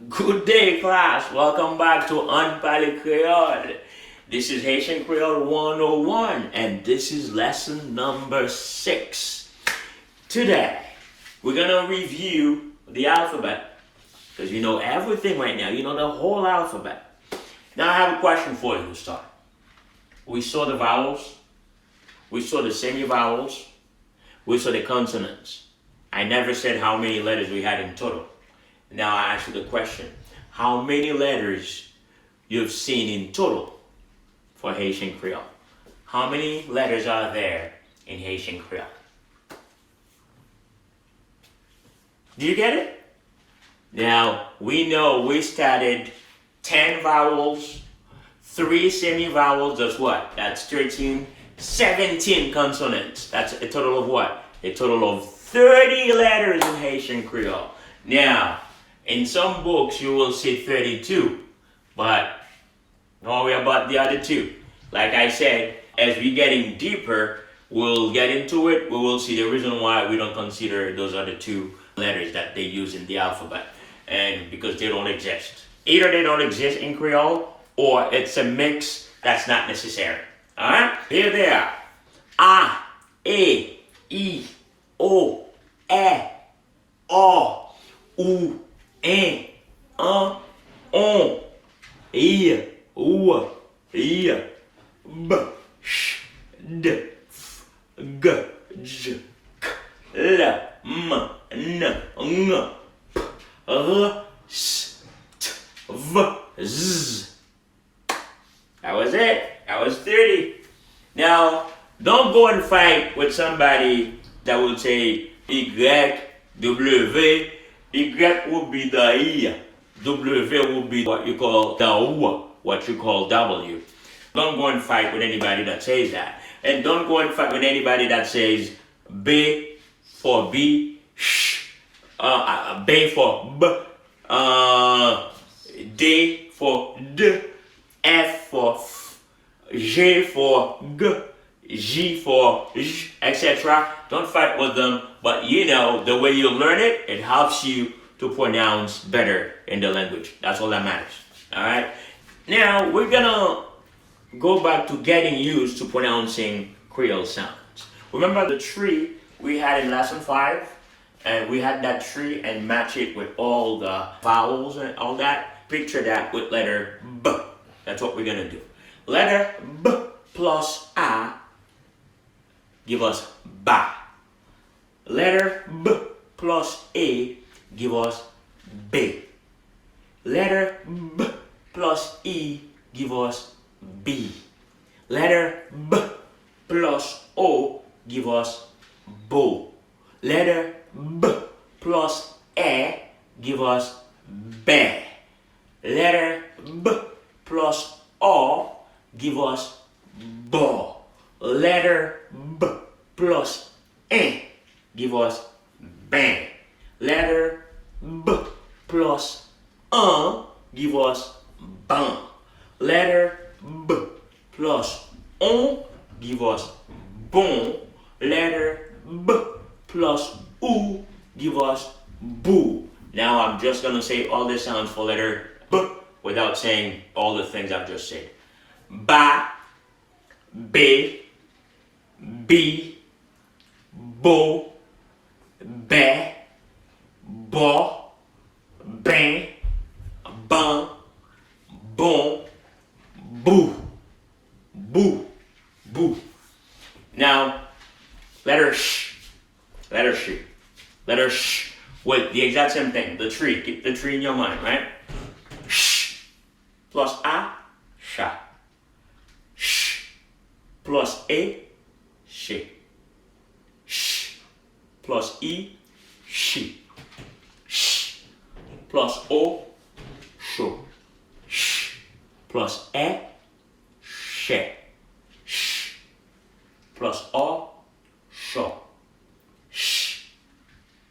Good day, class. Welcome back to Unpali Creole. This is Haitian Creole 101, and this is lesson number 6. Today, we're gonna review the alphabet because you know everything right now. You know the whole alphabet. Now, I have a question for you to start. We saw the vowels, we saw the semi-vowels, we saw the consonants. I never said how many letters we had in total. Now I ask you the question, how many letters you've seen in total for Haitian Creole? How many letters are there in Haitian Creole? Do you get it? Now, we know we started 10 vowels, 3 semi-vowels, that's what? That's 13, 17 consonants. That's a total of what? A total of 30 letters in Haitian Creole. Now, in some books you will see 32, but don't worry about the other 2. Like I said, as we getting deeper, we'll get into it. We will see the reason why we don't consider those other 2 letters that they use in the alphabet, and because they don't exist. Either they don't exist in Creole, or it's a mix that's not necessary. Alright? Here they are. A, E, I, O, E, O, U, E, on, I, U, I, B, sh, d, f, g, j, k, l, m, n, ng, p, r, s, t, v, z. That was it. That was 30. Now, don't go and fight with somebody that will say Y, W. Y will be the I. W will be what you call the U, what you call W. Don't go and fight with anybody that says that. And don't go and fight with anybody that says B for B, sh, B for B, D for D, F for F, G for G, J for J, etc. Don't fight with them, but you know, the way you learn it, it helps you to pronounce better in the language. That's all that matters. Alright? Now, we're gonna go back to getting used to pronouncing Creole sounds. Remember the tree we had in lesson 5? And we had that tree and match it with all the vowels and all that. Picture that with letter B. That's what we're gonna do. Letter B plus A give us ba. Letter B plus A give us B. Letter B plus E give us B. Letter B plus O give us bo. Letter B plus E give us be. Letter B plus O give us bo. Letter B plus E give us ben. Letter B plus give us ban. Letter B plus on give us bon. Letter B plus ou give us boo. Now I'm just gonna say all the sounds for letter B without saying all the things I've just said. Ba, be, bi, bo, be, bo, ben, ban, bon, boo, boo, boo. Now, letter sh, letter sh, letter sh. With the exact same thing, the tree. Keep the tree in your mind, right? Sh plus a, sha. Sh plus a, she. Sh plus e, she. Sh plus o, sho. Sh plus e, she. Sh plus o, sho. Sh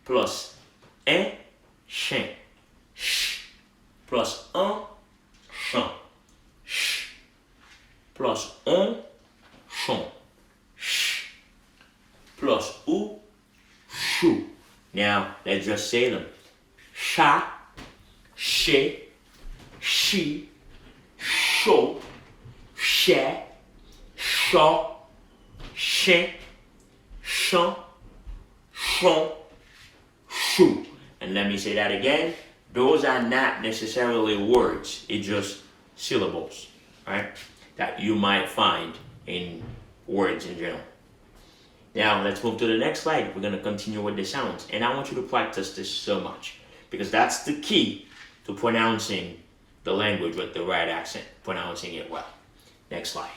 plus un, chien. Ch plus un, chant. Ch plus on, chant. Ch plus ou, chou. Now, let's just say them. Chat, she, she, show, share, shaw, shin, shun, shun, shoo. And let me say that again. Those are not necessarily words. It's just syllables, right? That you might find in words in general. Now let's move to the next slide. We're going to continue with the sounds. And I want you to practice this so much because that's the key to pronouncing the language with the right accent, pronouncing it well. Next slide.